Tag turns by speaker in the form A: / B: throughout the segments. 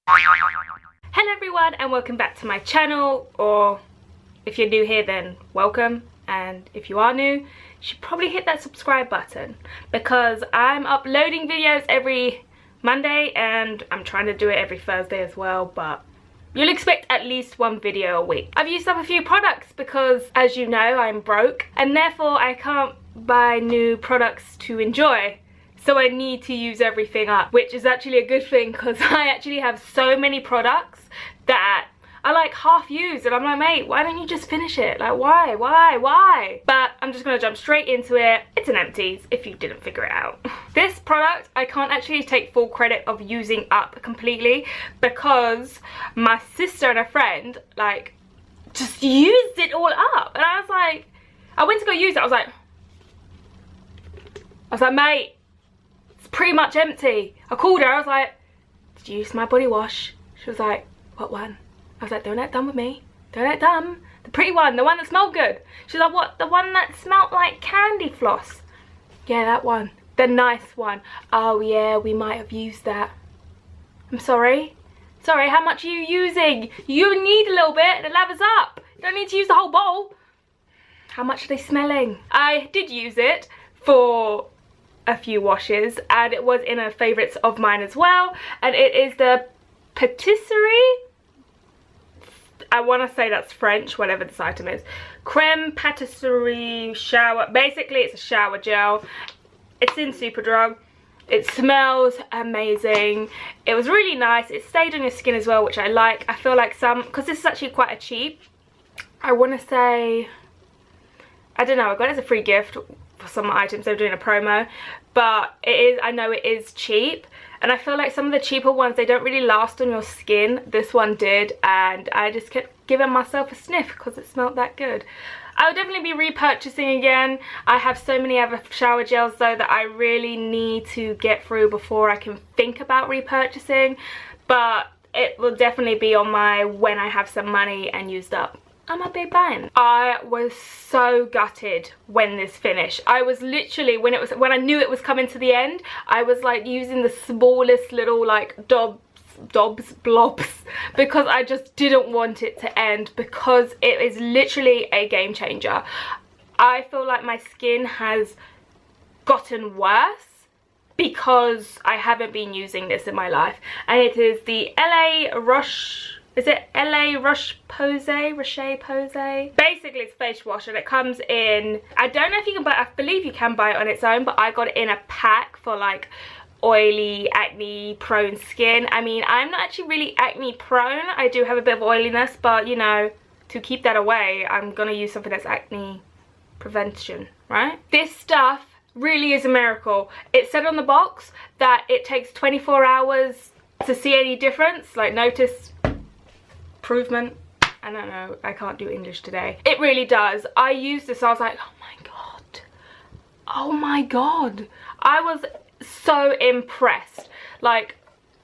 A: Hello everyone and welcome back to my channel, or if you're new here then welcome, and if you are new you should probably hit that subscribe button because I'm uploading videos every Monday and I'm trying to do it every Thursday as well, but you'll expect at least one video a week. I've used up a few products because, as you know, I'm broke and therefore I can't buy new products to enjoy. So I need to use everything up, which is actually a good thing because I actually have so many products that I like half used and I'm like, mate, why don't you just finish it? Like, why? But I'm just gonna jump straight into it. It's an Empties, if you didn't figure it out. This product, I can't actually take full credit of using up completely because my sister and a friend, like, just used it all up. And I was like, I went to go use it, I was like, mate, pretty much empty. I called her, I was like, did you use my body wash? She was like, what one? I was like, don't act dumb with me, don't act dumb. The pretty one, the one that smelled good. She's like, what? The one that smelled like candy floss? Yeah, that one, the nice one. Oh yeah, we might have used that. I'm sorry, how much are you using? You need a little bit, it lathers up. You don't need to use the whole bowl. How much are they smelling? I did use it for a few washes and it was in a favourites of mine as well, and it is the Patisserie, I want to say that's French, whatever this item is, Creme Patisserie shower. Basically it's a shower gel. It's in Superdrug. It smells amazing. It was really nice. It stayed on your skin as well, which I like. I feel like some, because this is actually quite a cheap, I want to say, I don't know, I got it as a free gift for some items. They're doing a promo, but it is, I know it is cheap, and I feel like some of the cheaper ones, they don't really last on your skin. This one did, and I just kept giving myself a sniff because it smelled that good. I will definitely be repurchasing again. I have so many other shower gels though that I really need to get through before I can think about repurchasing, but it will definitely be on my when I have some money and used up. I'm a big Bain. I was so gutted when this finished. I was literally, when I knew it was coming to the end, I was like using the smallest little like blobs because I just didn't want it to end because it is literally a game changer. I feel like my skin has gotten worse because I haven't been using this in my life, and it is the Roche Posay? Basically it's face wash and it comes in, I don't know if you can buy it, I believe you can buy it on its own, but I got it in a pack for like oily, acne prone skin. I mean, I'm not actually really acne prone, I do have a bit of oiliness, but you know, to keep that away, I'm gonna use something that's acne prevention, right? This stuff really is a miracle. It said on the box that it takes 24 hours to see any difference, like notice improvement. I don't know, I can't do English today. It really does. I used this, I was like, oh my god, I was so impressed. Like,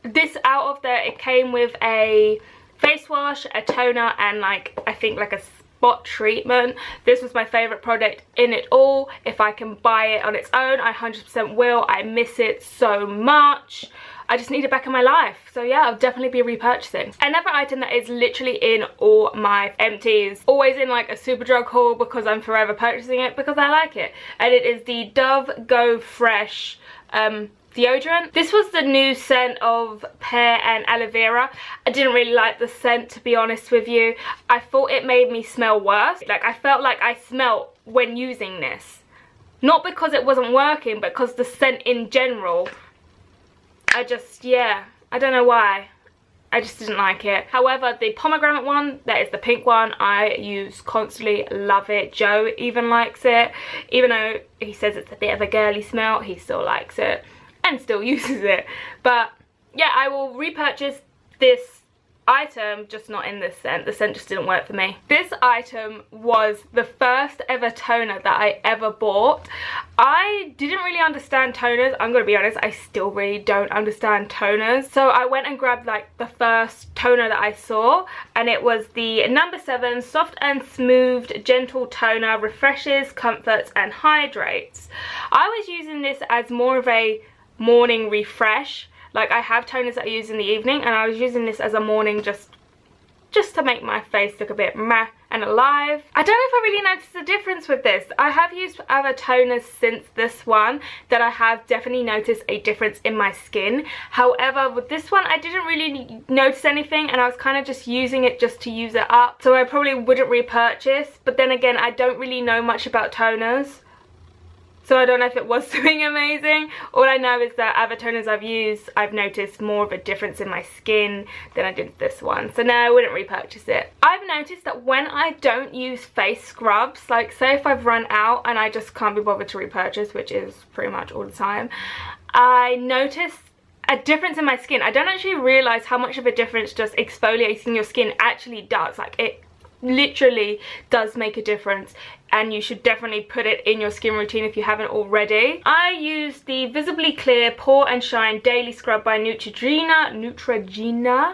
A: this out of there, it came with a face wash, a toner, and like I think like a spot treatment. This was my favorite product in it all. If I can buy it on its own, I 100% will. I miss it so much. I just need it back in my life. So yeah, I'll definitely be repurchasing. Another item that is literally in all my Empties, always in like a Superdrug haul because I'm forever purchasing it because I like it, and it is the Dove Go Fresh deodorant. This was the new scent of pear and aloe vera. I didn't really like the scent, to be honest with you. I thought it made me smell worse. Like, I felt like I smelt when using this, not because it wasn't working, but because the scent in general, I just, yeah, I don't know why, I just didn't like it. However, the pomegranate one, that is the pink one, I use constantly, love it. Joe even likes it, even though he says it's a bit of a girly smell, he still likes it and still uses it. But yeah, I will repurchase this item, just not in this scent. The scent just didn't work for me. This item was the first ever toner that I ever bought. I didn't really understand toners, I'm gonna be honest, I still really don't understand toners. So I went and grabbed like the first toner that I saw, and it was the No. 7 Soft and Smoothed Gentle Toner, refreshes, comforts and hydrates. I was using this as more of a morning refresh, Like, I have toners that I use in the evening, and I was using this as a morning just to make my face look a bit meh and alive. I don't know if I really noticed a difference with this. I have used other toners since this one that I have definitely noticed a difference in my skin. However, with this one, I didn't really notice anything, and I was kind of just using it just to use it up. So I probably wouldn't repurchase. But then again, I don't really know much about toners, so I don't know if it was doing amazing. All I know is that other toners I've used, I've noticed more of a difference in my skin than I did this one. So no, I wouldn't repurchase it. I've noticed that when I don't use face scrubs, like say if I've run out and I just can't be bothered to repurchase, which is pretty much all the time, I notice a difference in my skin. I don't actually realise how much of a difference just exfoliating your skin actually does. Like, it literally does make a difference, and you should definitely put it in your skin routine if you haven't already. I use the Visibly Clear Pore and Shine Daily Scrub by Neutrogena.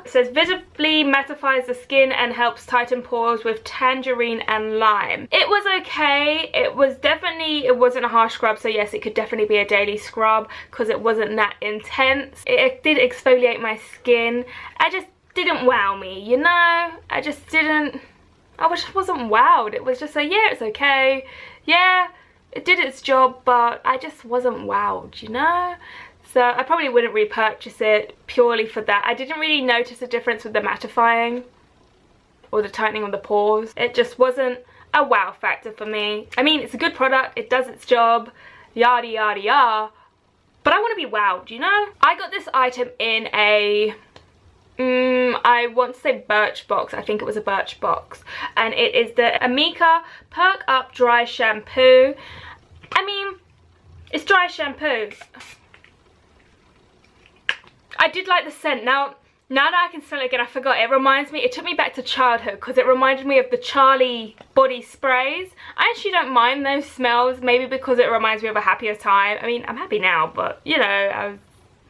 A: It says visibly mattifies the skin and helps tighten pores with tangerine and lime. It was okay. It wasn't a harsh scrub, so yes, it could definitely be a daily scrub because it wasn't that intense. It did exfoliate my skin. I just didn't wow me, you know? I just wasn't wowed. It was just like, yeah, it's okay. Yeah, it did its job, but I just wasn't wowed, you know? So I probably wouldn't repurchase it purely for that. I didn't really notice a difference with the mattifying or the tightening of the pores. It just wasn't a wow factor for me. I mean, it's a good product. It does its job. Yada, yada, yada. But I want to be wowed, you know? I got this item in a... I want to say Birchbox. I think it was a Birchbox, and it is the Amika Perk Up Dry Shampoo. I mean, it's dry shampoo. I did like the scent. Now that I can smell it again, I forgot. It took me back to childhood because it reminded me of the Charlie body sprays. I actually don't mind those smells, maybe because it reminds me of a happier time. I mean, I'm happy now, but you know, I was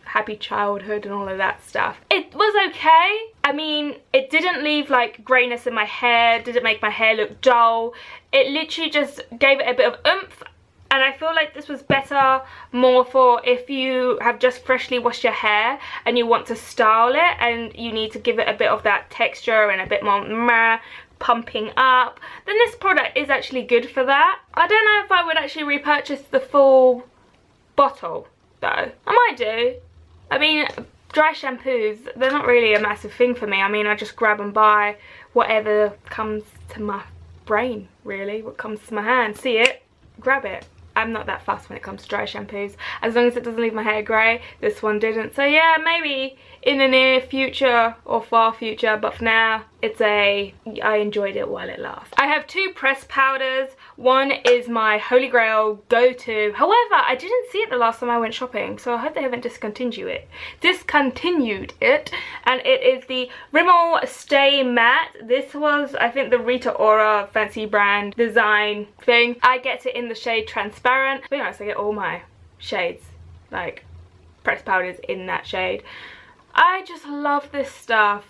A: happy childhood and all of that stuff. It was okay. I mean, it didn't leave like grayness in my hair, didn't make my hair look dull. It literally just gave it a bit of oomph, and I feel like this was better more for if you have just freshly washed your hair and you want to style it and you need to give it a bit of that texture and a bit more pumping up. Then this product is actually good for that. I don't know if I would actually repurchase the full bottle though. I might do. I mean, dry shampoos, they're not really a massive thing for me. I mean, I just grab and buy whatever comes to my brain, really. What comes to my hand. See it, grab it. I'm not that fussed when it comes to dry shampoos. As long as it doesn't leave my hair grey. This one didn't. So yeah, maybe in the near future or far future. But for now, I enjoyed it while it lasts. I have two pressed powders. One is my Holy Grail go-to. However, I didn't see it the last time I went shopping, so I hope they haven't discontinued it. And it is the Rimmel Stay Matte. This was, I think, the Rita Ora fancy brand design thing. I get it in the shade Transparent. To be honest, I get all my shades, like pressed powders in that shade. I just love this stuff.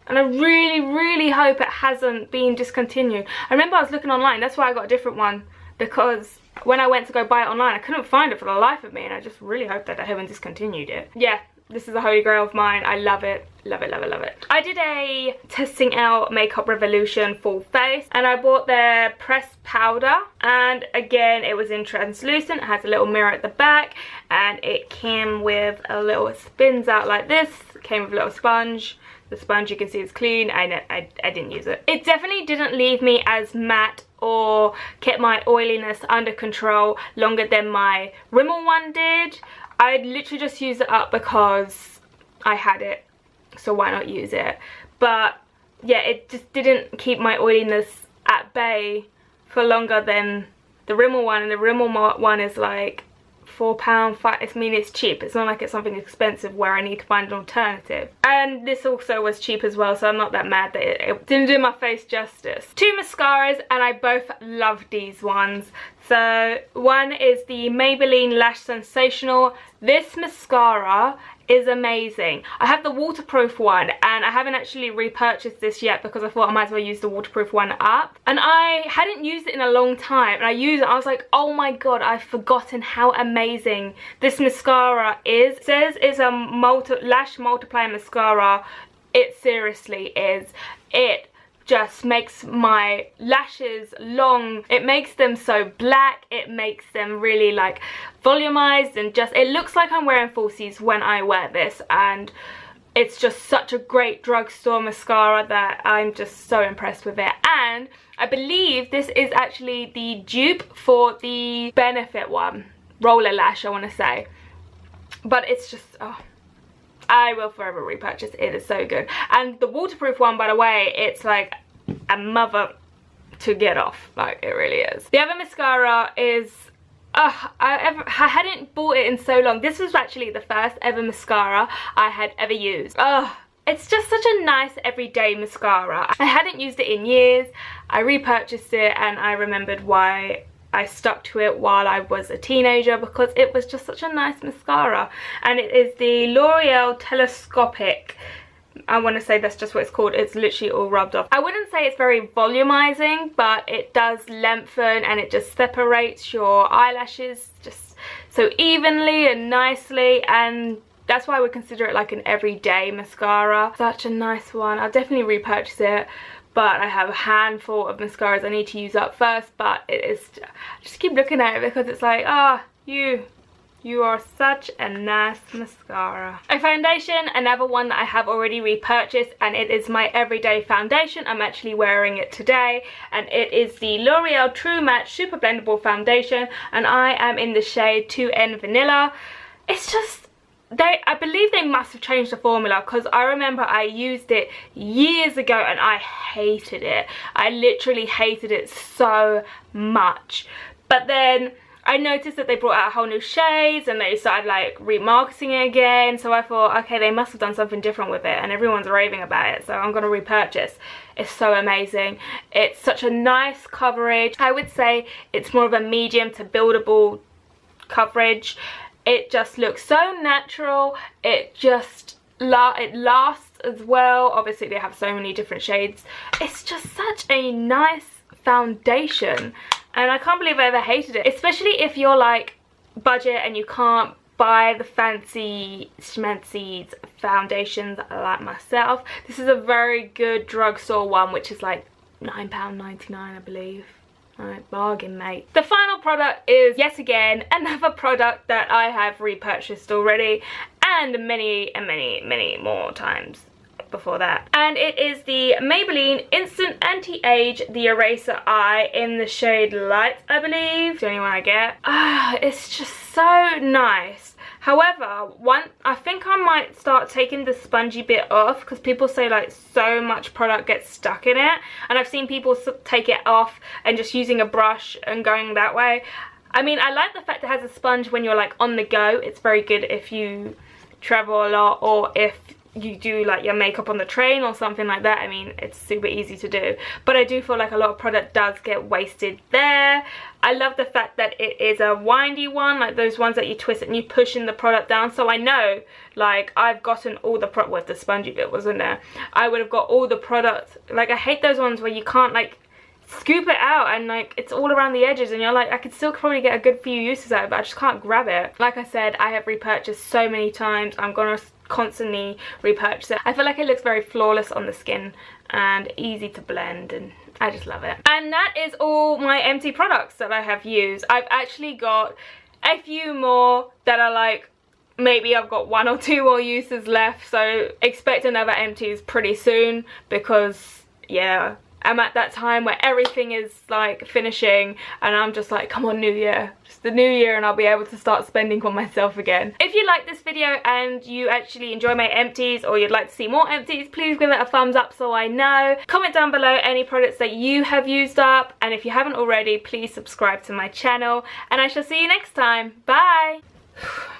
A: And I really, really hope it hasn't been discontinued. I remember I was looking online. That's why I got a different one. Because when I went to go buy it online, I couldn't find it for the life of me. And I just really hope that they haven't discontinued it. Yeah, this is a holy grail of mine. I love it. Love it, love it, love it. I did a testing out Makeup Revolution full face. And I bought their pressed powder. And again, it was in translucent. It has a little mirror at the back. And it came with a little, spins out like this. It came with a little sponge. The sponge, you can see, is clean. I didn't use it. It definitely didn't leave me as matte or kept my oiliness under control longer than my Rimmel one did. I literally just used it up because I had it, so why not use it? But yeah, it just didn't keep my oiliness at bay for longer than the Rimmel one. And the Rimmel one is like £4, I mean, it's cheap. It's not like it's something expensive where I need to find an alternative. And this also was cheap as well, so I'm not that mad that it didn't do my face justice. Two mascaras, and I both love these ones. So one is the Maybelline Lash Sensational. This mascara is amazing. I have the waterproof one and I haven't actually repurchased this yet because I thought I might as well use the waterproof one up. And I hadn't used it in a long time, and I used it, I was like, oh my god, I've forgotten how amazing this mascara is. It says it's a lash multiplier mascara. It seriously is. It just makes my lashes long. It makes them so black. It makes them really like volumized, and just, it looks like I'm wearing falsies when I wear this, and it's just such a great drugstore mascara that I'm just so impressed with it. And I believe this is actually the dupe for the Benefit one, Roller Lash I want to say, but it's just, oh, I will forever repurchase. It is so good. And the waterproof one, by the way, it's like a mother to get off. Like, it really is. The other mascara is, I hadn't bought it in so long. This was actually the first ever mascara I had ever used. It's just such a nice everyday mascara. I hadn't used it in years. I repurchased it and I remembered why I stuck to it while I was a teenager, because it was just such a nice mascara. And it is the L'Oreal Telescopic. I want to say that's just what it's called. It's literally all rubbed off. I wouldn't say it's very volumizing, but it does lengthen and it just separates your eyelashes just so evenly and nicely, and that's why I would consider it like an everyday mascara. Such a nice one. I'll definitely repurchase it. But I have a handful of mascaras I need to use up first, but it is, I just keep looking at it because it's like, you are such a nice mascara. A foundation, another one that I have already repurchased, and it is my everyday foundation. I'm actually wearing it today, and it is the L'Oreal True Match Super Blendable Foundation, and I am in the shade 2N Vanilla. It's just, I believe they must have changed the formula, because I remember I used it years ago and I hated it. I literally hated it so much. But then I noticed that they brought out a whole new shades and they started like remarketing it again, so I thought, okay, they must have done something different with it and everyone's raving about it, so I'm gonna repurchase. It's so amazing. It's such a nice coverage. I would say it's more of a medium to buildable coverage. It just looks so natural. It just it lasts as well. Obviously they have so many different shades. It's just such a nice foundation, and I can't believe I ever hated it, especially if you're like budget and you can't buy the fancy schmancy foundations like myself. This is a very good drugstore one, which is like £9.99 I believe. Alright, bargain mate. The final product is yet again another product that I have repurchased already, and many more times before that, and it is the Maybelline Instant Anti-Age The Eraser Eye in the shade Light, I believe. The only one I get. It's just so nice. However, I think I might start taking the spongy bit off, because people say like so much product gets stuck in it, and I've seen people take it off and just using a brush and going that way. I mean, I like the fact it has a sponge when you're like on the go. It's very good if you travel a lot, or if you do like your makeup on the train or something like that. I mean, it's super easy to do, but I do feel like a lot of product does get wasted there. I love the fact that it is a windy one, like those ones that you twist and you push in the product down, so I know like I've gotten all the product, with the spongy bit wasn't there, I would have got all the product. Like I hate those ones where you can't like scoop it out and like it's all around the edges and you're like, I could still probably get a good few uses out of it, but I just can't grab it. Like I said, I have repurchased so many times. I'm gonna constantly repurchase it. I feel like it looks very flawless on the skin and easy to blend, and I just love it. And that is all my empty products that I have used. I've actually got a few more that are like, maybe I've got 1 or 2 more uses left, so expect another empties pretty soon, because yeah, I'm at that time where everything is like finishing and I'm just like, come on, new year, just the new year, and I'll be able to start spending on myself again. If you like this video and you actually enjoy my empties, or you'd like to see more empties, please give it a thumbs up so I know. Comment down below any products that you have used up, and if you haven't already, please subscribe to my channel, and I shall see you next time. Bye.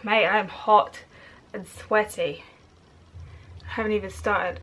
A: Mate, I'm hot and sweaty. I haven't even started.